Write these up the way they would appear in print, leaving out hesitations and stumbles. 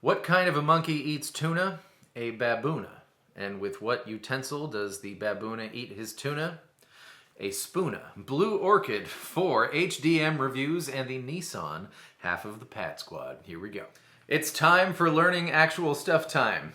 What kind of a monkey eats tuna? A baboona. And with what utensil does the baboona eat his tuna? A spoona. Blue Orchid for HDM reviews and the Nissan half of the Pat Squad. Here we go. It's time for learning actual stuff time.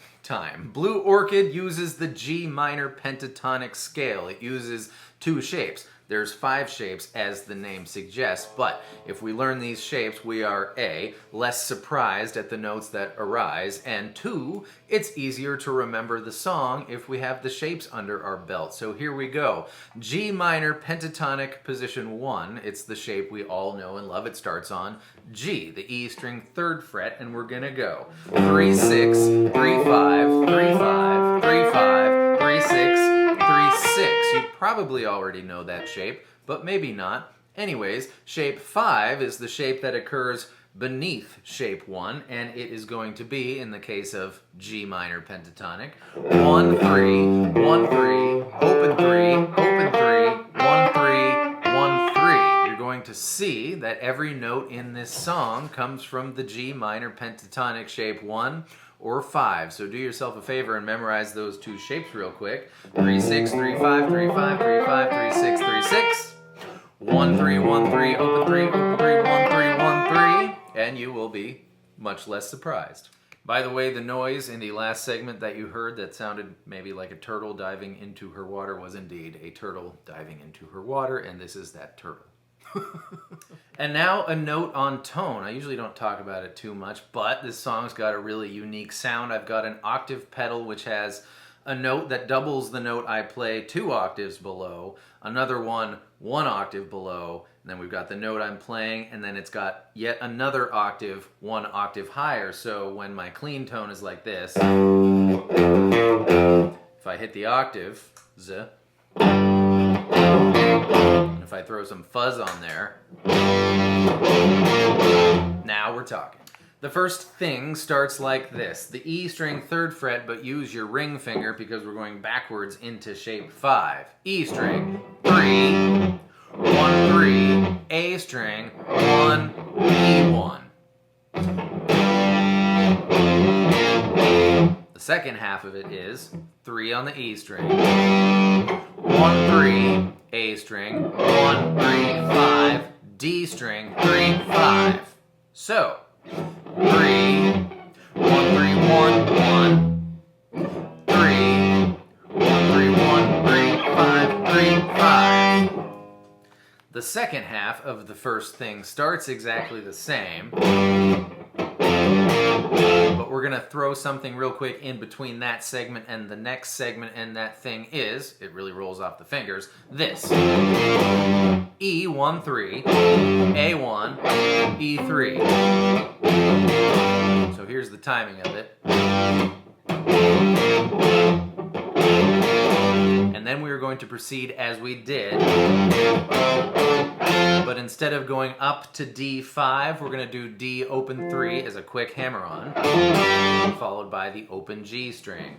Blue Orchid uses the G minor pentatonic scale. It uses two shapes. There's 5 shapes, as the name suggests, but if we learn these shapes, we are A, less surprised at the notes that arise, and 2, it's easier to remember the song if we have the shapes under our belt. So here we go. G minor pentatonic position 1, it's the shape we all know and love. It starts on G, the E string 3rd fret, and we're gonna go 3, 6, 3, 5, 3, 5, 3, 5, 3, 6, 3, 6. You probably already know that shape, but maybe not. Anyways, shape 5 is the shape that occurs beneath shape 1, and it is going to be, in the case of G minor pentatonic, 1, 3, 1, 3, open 3, open 3, 1, 3, 1, 3. You're going to see that every note in this song comes from the G minor pentatonic shape 1 or 5. So do yourself a favor and memorize those two shapes real quick. 3, 6, 3, 5, 3, 5, 3, 5, 3, 6, 3, 6. 1, 3, 1, 3, open 3, open 3, 1, 3, 1, 3. And you will be much less surprised. By the way, the noise in the last segment that you heard that sounded maybe like a turtle diving into her water was indeed a turtle diving into her water, and this is that turtle. And now a note on tone. I usually don't talk about it too much, but this song's got a really unique sound. I've got an octave pedal which has a note that doubles the note I play 2 octaves below, another one 1 octave below, and then we've got the note I'm playing, and then it's got yet another octave 1 octave higher. So when my clean tone is like this, if I hit the octave, Z, and if I throw some fuzz on there, now we're talking. The first thing starts like this. The E string 3rd fret, but use your ring finger because we're going backwards into shape 5. E string, 3, 1, 3, A string, 1, E1. The second half of it is 3 on the E string, 1, 3, A string, 1, 3, 5, D string, 3, 5. So, 3, 1, 3, 1, 1, 3, 1, 3, 1, 3, 5, 3, 5. The second half of the first thing starts exactly the same, but we're going to throw something real quick in between that segment and the next segment, and that thing is, it really rolls off the fingers, this. E1, 3, A1, E3. So here's the timing of it. And then we are going to proceed as we did, but instead of going up to D5, we're going to do D open 3 as a quick hammer-on, followed by the open G string.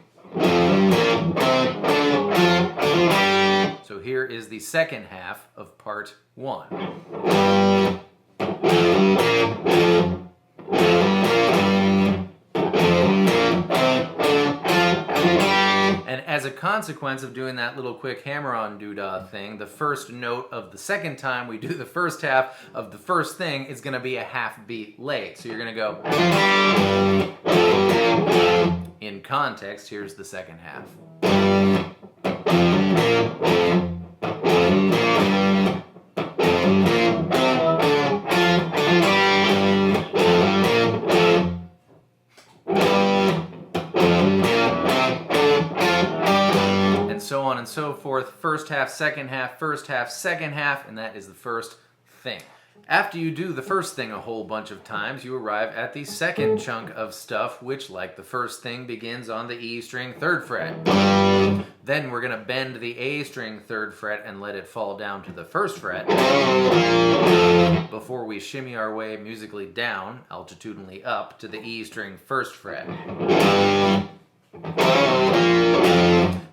So here is the second half of part 1. And as a consequence of doing that little quick hammer-on doodah thing, the first note of the second time we do the first half of the first thing is going to be a half beat late. So you're going to go... In context, here's the second half. So on and so forth. First half, second half, first half, second half, and that is the first thing. After you do the first thing a whole bunch of times, you arrive at the second chunk of stuff, which, like the first thing, begins on the E string 3rd fret. Then we're going to bend the A string 3rd fret and let it fall down to the 1st fret before we shimmy our way musically down, altitudinally up, to the E string 1st fret.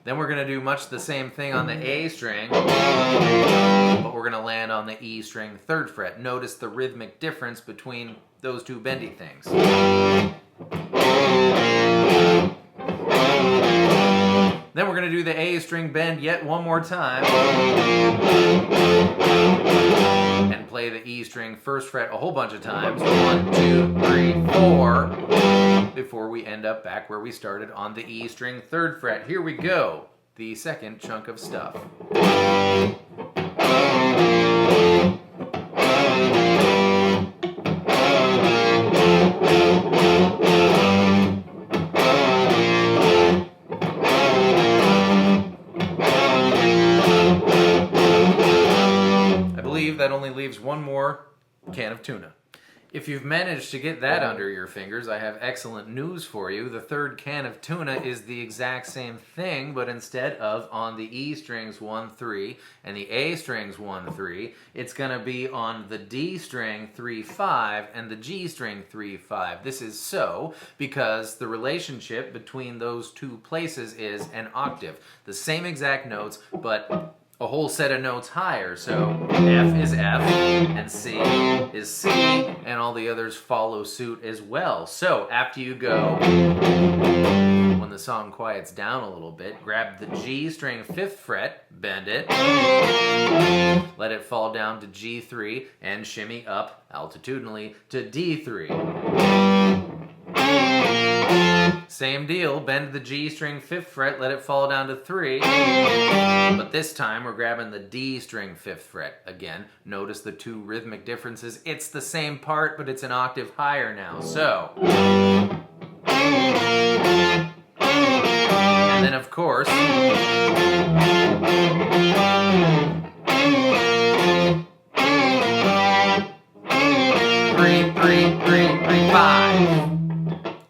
Then we're going to do much the same thing on the A string, but we're going to land on the E string 3rd fret. Notice the rhythmic difference between those two bendy things. Then we're going to do the A string bend yet one more time. And play the E string first fret a whole bunch of times. 1, 2, 3, 4. Before we end up back where we started on the E string third fret. Here we go. The second chunk of stuff. That only leaves one more can of tuna. If you've managed to get that under your fingers, I have excellent news for you. The third can of tuna is the exact same thing, but instead of on the E strings 1, 3 and the A strings 1, 3, it's going to be on the D string 3, 5 and the G string 3, 5. This is so because the relationship between those two places is an octave. The same exact notes, but a whole set of notes higher. So F is F, and C is C, and all the others follow suit as well. So after you go, when the song quiets down a little bit, grab the G string 5th fret, bend it, let it fall down to G3, and shimmy up altitudinally to D3. Same deal, bend the G string 5th fret, let it fall down to 3. But this time we're grabbing the D string 5th fret. Again, notice the two rhythmic differences. It's the same part, but it's an octave higher now. So. And then of course. 3, 3, 3, 3, 5.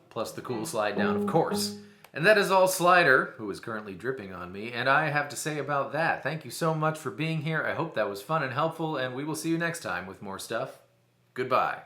Plus the cool slide down, of course. And that is all Slider, who is currently dripping on me, and I have to say about that. Thank you so much for being here. I hope that was fun and helpful, and we will see you next time with more stuff. Goodbye.